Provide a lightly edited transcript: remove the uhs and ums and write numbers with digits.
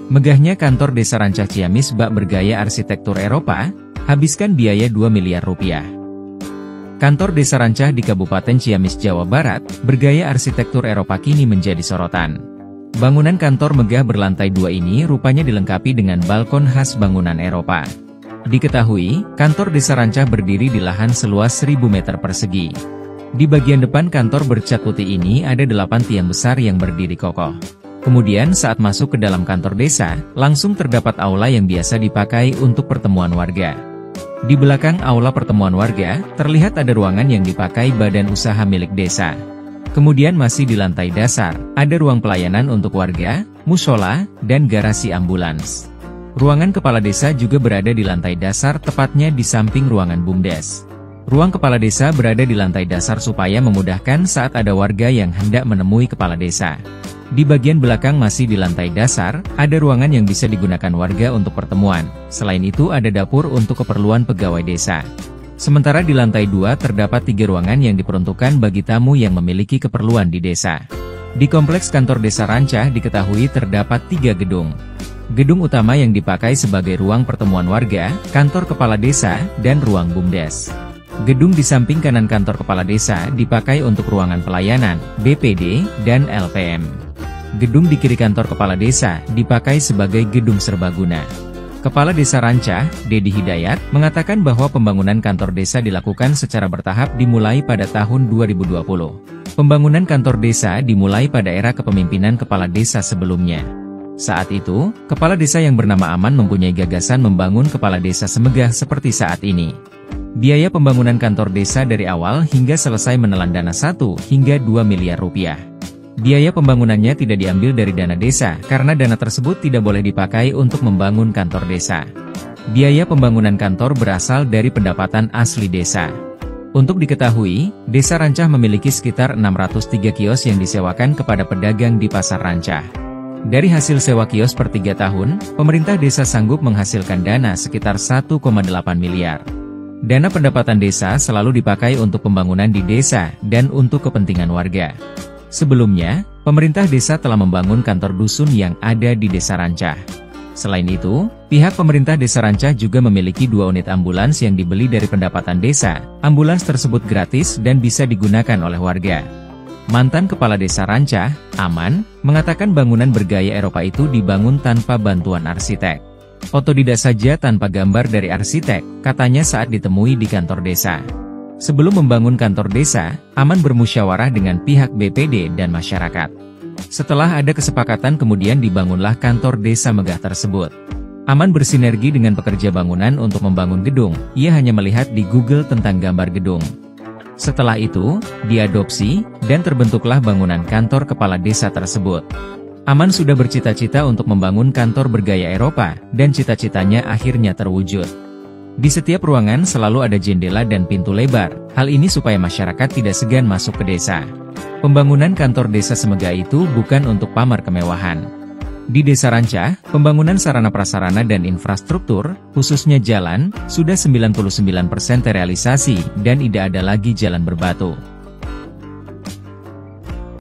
Megahnya kantor Desa Rancah Ciamis bak bergaya arsitektur Eropa, habiskan biaya 2 miliar rupiah. Kantor Desa Rancah di Kabupaten Ciamis, Jawa Barat, bergaya arsitektur Eropa kini menjadi sorotan. Bangunan kantor megah berlantai 2 ini rupanya dilengkapi dengan balkon khas bangunan Eropa. Diketahui, kantor Desa Rancah berdiri di lahan seluas 1000 meter persegi. Di bagian depan kantor bercat putih ini ada 8 tiang besar yang berdiri kokoh. Kemudian saat masuk ke dalam kantor desa, langsung terdapat aula yang biasa dipakai untuk pertemuan warga. Di belakang aula pertemuan warga, terlihat ada ruangan yang dipakai badan usaha milik desa. Kemudian masih di lantai dasar, ada ruang pelayanan untuk warga, musola, dan garasi ambulans. Ruangan kepala desa juga berada di lantai dasar, tepatnya di samping ruangan BUMDes. Ruang kepala desa berada di lantai dasar supaya memudahkan saat ada warga yang hendak menemui kepala desa. Di bagian belakang masih di lantai dasar, ada ruangan yang bisa digunakan warga untuk pertemuan. Selain itu ada dapur untuk keperluan pegawai desa. Sementara di lantai 2 terdapat 3 ruangan yang diperuntukkan bagi tamu yang memiliki keperluan di desa. Di kompleks kantor Desa Rancah diketahui terdapat 3 gedung. Gedung utama yang dipakai sebagai ruang pertemuan warga, kantor kepala desa, dan ruang BUMDes. Gedung di samping kanan kantor kepala desa dipakai untuk ruangan pelayanan, BPD, dan LPM. Gedung di kiri kantor kepala desa dipakai sebagai gedung serbaguna. Kepala Desa Rancah, Dedi Hidayat, mengatakan bahwa pembangunan kantor desa dilakukan secara bertahap dimulai pada tahun 2020. Pembangunan kantor desa dimulai pada era kepemimpinan kepala desa sebelumnya. Saat itu, kepala desa yang bernama Aman mempunyai gagasan membangun kepala desa semegah seperti saat ini. Biaya pembangunan kantor desa dari awal hingga selesai menelan dana 1 hingga 2 miliar rupiah. Biaya pembangunannya tidak diambil dari dana desa, karena dana tersebut tidak boleh dipakai untuk membangun kantor desa. Biaya pembangunan kantor berasal dari pendapatan asli desa. Untuk diketahui, Desa Rancah memiliki sekitar 603 kios yang disewakan kepada pedagang di Pasar Rancah. Dari hasil sewa kios per 3 tahun, pemerintah desa sanggup menghasilkan dana sekitar 1,8 miliar. Dana pendapatan desa selalu dipakai untuk pembangunan di desa dan untuk kepentingan warga. Sebelumnya, pemerintah desa telah membangun kantor dusun yang ada di Desa Rancah. Selain itu, pihak pemerintah Desa Rancah juga memiliki 2 unit ambulans yang dibeli dari pendapatan desa. Ambulans tersebut gratis dan bisa digunakan oleh warga. Mantan Kepala Desa Rancah, Aman, mengatakan bangunan bergaya Eropa itu dibangun tanpa bantuan arsitek. Otodidak saja tanpa gambar dari arsitek, katanya saat ditemui di kantor desa. Sebelum membangun kantor desa, Aman bermusyawarah dengan pihak BPD dan masyarakat. Setelah ada kesepakatan kemudian dibangunlah kantor desa megah tersebut. Aman bersinergi dengan pekerja bangunan untuk membangun gedung, ia hanya melihat di Google tentang gambar gedung. Setelah itu, diadopsi, dan terbentuklah bangunan kantor kepala desa tersebut. Aman sudah bercita-cita untuk membangun kantor bergaya Eropa, dan cita-citanya akhirnya terwujud. Di setiap ruangan selalu ada jendela dan pintu lebar, hal ini supaya masyarakat tidak segan masuk ke desa. Pembangunan kantor desa semegah itu bukan untuk pamer kemewahan. Di Desa Rancah, pembangunan sarana prasarana dan infrastruktur, khususnya jalan, sudah 99% terrealisasi dan tidak ada lagi jalan berbatu.